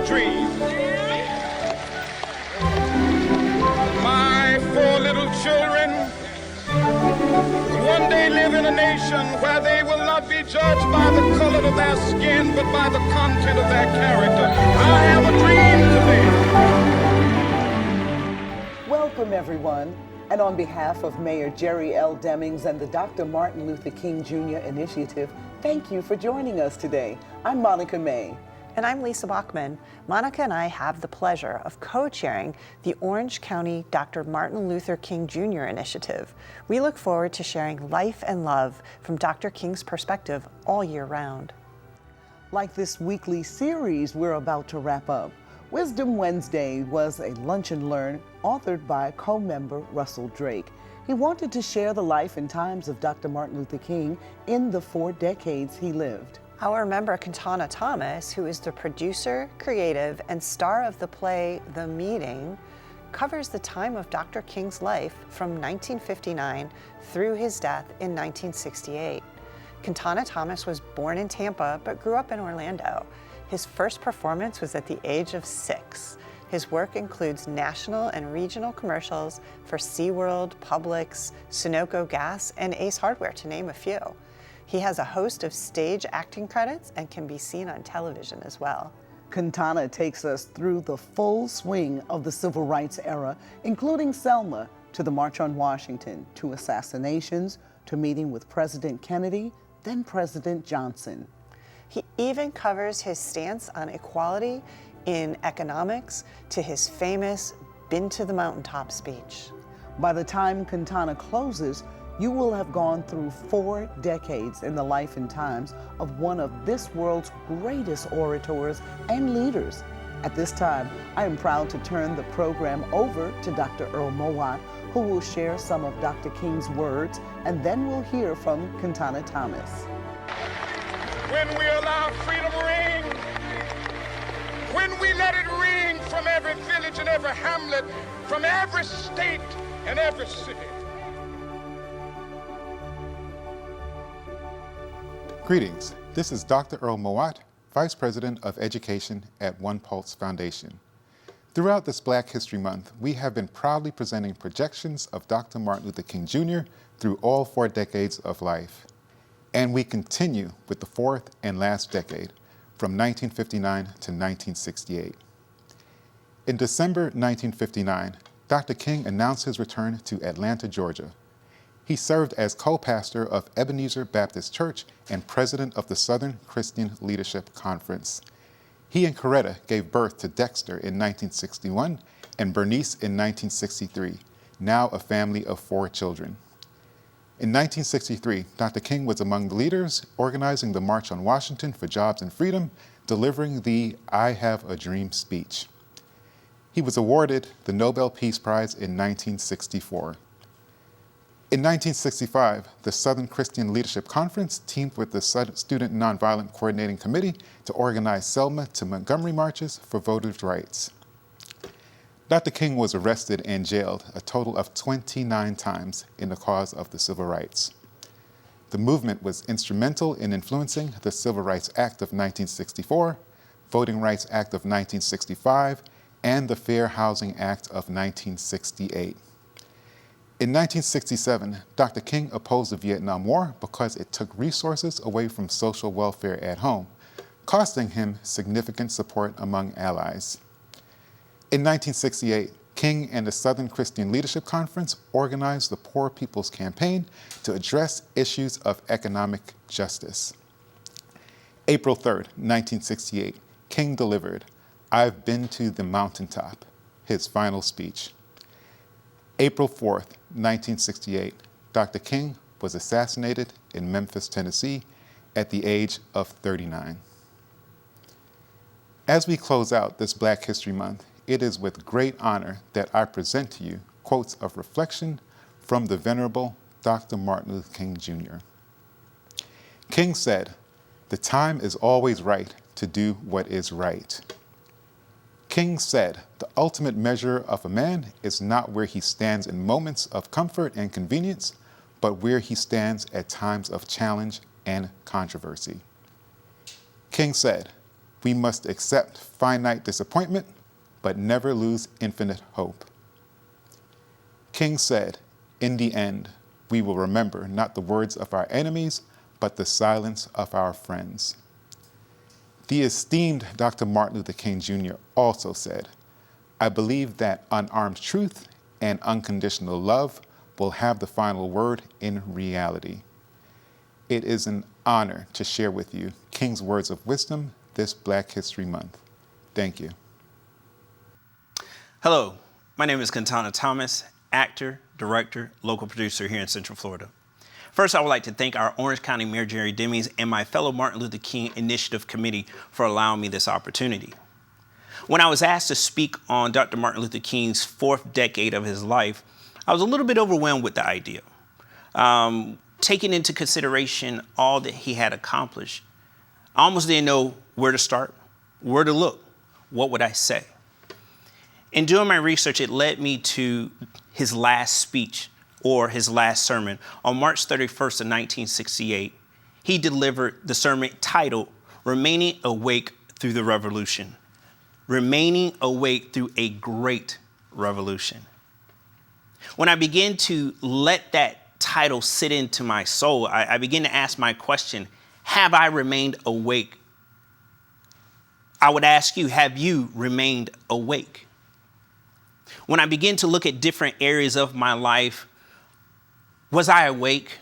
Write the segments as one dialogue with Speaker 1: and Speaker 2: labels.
Speaker 1: a dream. My four little children will one day live in a nation where they will not be judged by the color of their skin, but by the content of their character. I have a dream today.
Speaker 2: Welcome, everyone. And on behalf of Mayor Jerry L. Demings and the Dr. Martin Luther King Jr. Initiative, thank you for joining us today. I'm Monica May.
Speaker 3: And I'm Lisa Bachman. Monica and I have the pleasure of co-chairing the Orange County Dr. Martin Luther King Jr. Initiative. We look forward to sharing life and love from Dr. King's perspective all year round.
Speaker 2: Like this weekly series we're about to wrap up, Wisdom Wednesday was a lunch and learn authored by co-member Russell Drake. He wanted to share the life and times of Dr. Martin Luther King in the 4 decades he lived.
Speaker 3: Our member, Kantana Thomas, who is the producer, creative, and star of the play The Meeting, covers the time of Dr. King's life from 1959 through his death in 1968. Kantana Thomas was born in Tampa but grew up in Orlando. His first performance was at the age of 6. His work includes national and regional commercials for SeaWorld, Publix, Sunoco Gas, and Ace Hardware, to name a few. He has a host of stage acting credits and can be seen on television as well.
Speaker 2: Kantana takes us through the full swing of the civil rights era, including Selma, to the March on Washington, to assassinations, to meeting with President Kennedy, then President Johnson.
Speaker 3: He even covers his stance on equality in economics to his famous Been to the Mountaintop speech.
Speaker 2: By the time Kantana closes, you will have gone through 4 decades in the life and times of one of this world's greatest orators and leaders. At this time, I am proud to turn the program over to Dr. Earl Mowat, who will share some of Dr. King's words, and then we'll hear from Kantana Thomas.
Speaker 1: When we allow freedom ring, when we let it ring from every village and every hamlet, from every state and every city.
Speaker 4: Greetings, this is Dr. Earl Mowat, Vice President of Education at One Pulse Foundation. Throughout this Black History Month, we have been proudly presenting projections of Dr. Martin Luther King Jr. through all 4 decades of life. And we continue with the 4th and last decade, from 1959 to 1968. In December 1959, Dr. King announced his return to Atlanta, Georgia. He served as co-pastor of Ebenezer Baptist Church and president of the Southern Christian Leadership Conference. He and Coretta gave birth to Dexter in 1961 and Bernice in 1963, now a family of 4 children. In 1963, Dr. King was among the leaders organizing the March on Washington for Jobs and Freedom, delivering the I Have a Dream speech. He was awarded the Nobel Peace Prize in 1964. In 1965, the Southern Christian Leadership Conference teamed with the Student Nonviolent Coordinating Committee to organize Selma to Montgomery marches for voters' rights. Dr. King was arrested and jailed a total of 29 times in the cause of the civil rights. The movement was instrumental in influencing the Civil Rights Act of 1964, Voting Rights Act of 1965, and the Fair Housing Act of 1968. In 1967, Dr. King opposed the Vietnam War because it took resources away from social welfare at home, costing him significant support among allies. In 1968, King and the Southern Christian Leadership Conference organized the Poor People's Campaign to address issues of economic justice. April 3rd, 1968, King delivered I've Been to the Mountaintop, his final speech. April 4th, 1968, Dr. King was assassinated in Memphis, Tennessee, at the age of 39. As we close out this Black History Month, it is with great honor that I present to you quotes of reflection from the Venerable Dr. Martin Luther King Jr. King said, "The time is always right to do what is right." King said, "The ultimate measure of a man is not where he stands in moments of comfort and convenience, but where he stands at times of challenge and controversy." King said, We must accept finite disappointment, but never lose infinite hope. King said, "In the end, we will remember not the words of our enemies, but the silence of our friends." The esteemed Dr. Martin Luther King Jr. also said, "I believe that unarmed truth and unconditional love will have the final word in reality." It is an honor to share with you King's words of wisdom this Black History Month. Thank you.
Speaker 5: Hello, my name is Quintana Thomas, actor, director, local producer here in Central Florida. First, I would like to thank our Orange County Mayor Jerry Demings and my fellow Martin Luther King Initiative Committee for allowing me this opportunity. When I was asked to speak on Dr. Martin Luther King's 4th decade of his life, I was a little bit overwhelmed with the idea. Taking into consideration all that he had accomplished, I almost didn't know where to start, where to look, what would I say? In doing my research, it led me to his last speech, or his last sermon. On March 31st of 1968, he delivered the sermon titled, "Remaining Awake Through the Revolution." Remaining awake through a great revolution. When I began to let that title sit into my soul, I began to ask my question, have I remained awake? I would ask you, have you remained awake? When I began to look at different areas of my life, was I awake?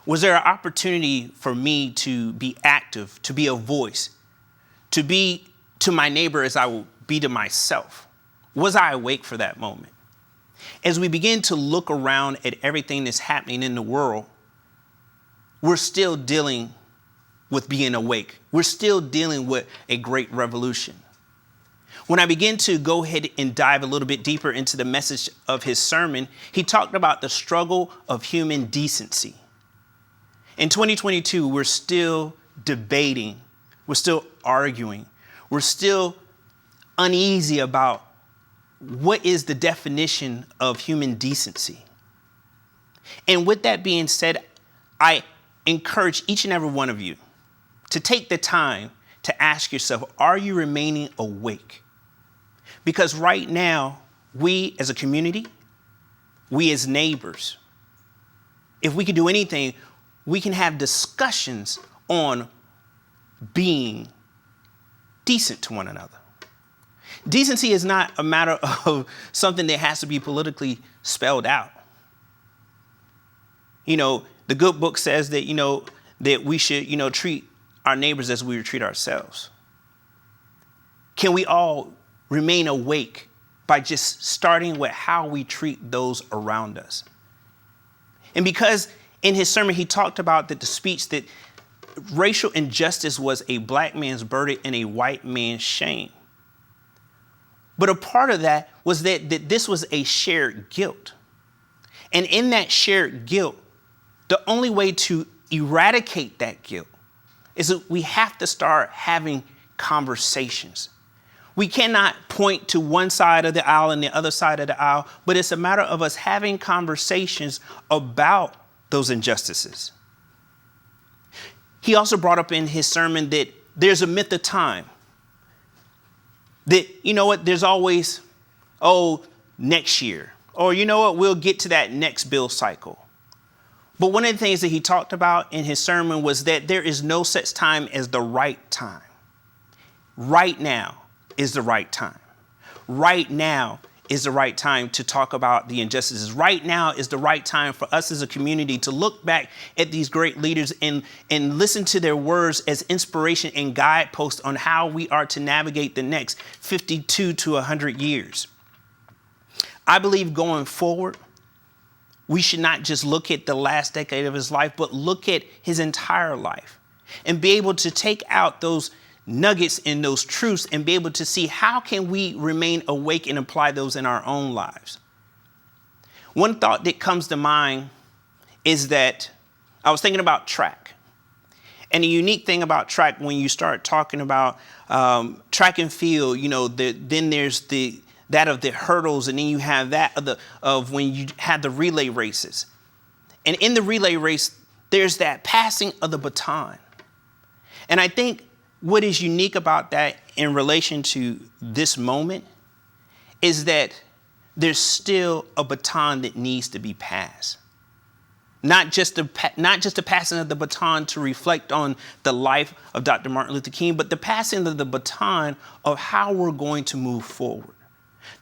Speaker 5: Was there an opportunity for me to be active, to be a voice, to be to my neighbor as I will be to myself? Was I awake for that moment? As we begin to look around at everything that's happening in the world, we're still dealing with being awake. We're still dealing with a great revolution. When I begin to go ahead and dive a little bit deeper into the message of his sermon, he talked about the struggle of human decency. In 2022, we're still debating, we're still arguing, we're still uneasy about what is the definition of human decency. And with that being said, I encourage each and every one of you to take the time to ask yourself, are you remaining awake? Because right now, we as a community, we as neighbors, if we can do anything, we can have discussions on being decent to one another. Decency is not a matter of something that has to be politically spelled out. You know, the good book says that, that we should, treat our neighbors as we would treat ourselves. Can we all remain awake by just starting with how we treat those around us? And because in his sermon, he talked about the speech that racial injustice was a black man's burden and a white man's shame. But a part of that was that this was a shared guilt. And in that shared guilt, the only way to eradicate that guilt is that we have to start having conversations. We cannot point to one side of the aisle and the other side of the aisle, but it's a matter of us having conversations about those injustices. He also brought up in his sermon that there's a myth of time. That, there's always, next year. Or, we'll get to that next bill cycle. But one of the things that he talked about in his sermon was that there is no such time as the right time. Right now is the right time. Right now is the right time to talk about the injustices. Right now is the right time for us as a community to look back at these great leaders and listen to their words as inspiration and guideposts on how we are to navigate the next 52 to 100 years. I believe going forward, we should not just look at the last decade of his life, but look at his entire life and be able to take out those nuggets and those truths and be able to see how can we remain awake and apply those in our own lives. One thought that comes to mind is that I was thinking about track. And the unique thing about track, when you start talking about track and field, then there's that of the hurdles, and then you have that of when you had the relay races. And in the relay race, there's that passing of the baton. And I think what is unique about that in relation to this moment is that there's still a baton that needs to be passed. Not just the passing of the baton to reflect on the life of Dr. Martin Luther King, but the passing of the baton of how we're going to move forward.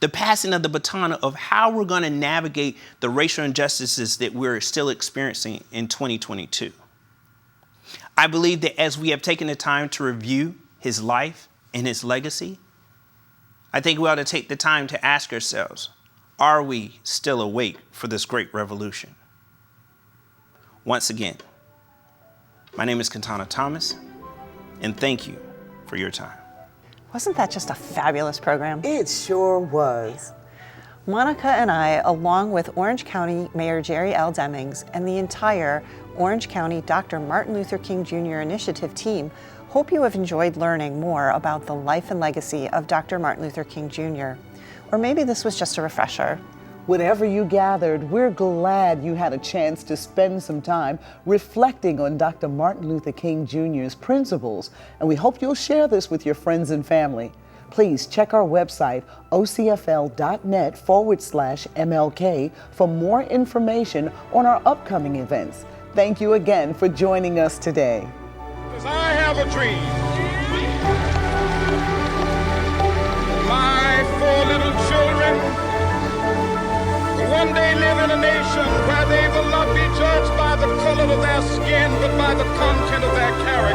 Speaker 5: The passing of the baton of how we're going to navigate the racial injustices that we're still experiencing in 2022. I believe that as we have taken the time to review his life and his legacy, I think we ought to take the time to ask ourselves, are we still awake for this great revolution? Once again, my name is Kentana Thomas, and thank you for your time.
Speaker 3: Wasn't that just a fabulous program?
Speaker 2: It sure was.
Speaker 3: Monica and I, along with Orange County Mayor Jerry L. Demings and the entire Orange County Dr. Martin Luther King Jr. Initiative team, hope you have enjoyed learning more about the life and legacy of Dr. Martin Luther King Jr. Or maybe this was just a refresher.
Speaker 2: Whatever you gathered, we're glad you had a chance to spend some time reflecting on Dr. Martin Luther King Jr.'s principles, and we hope you'll share this with your friends and family. Please check our website, ocfl.net/MLK, for more information on our upcoming events. Thank you again for joining us today.
Speaker 1: 'Cause I have a dream. My 4 little children will one day live in a nation where they will not be judged by the color of their skin, but by the content of their character.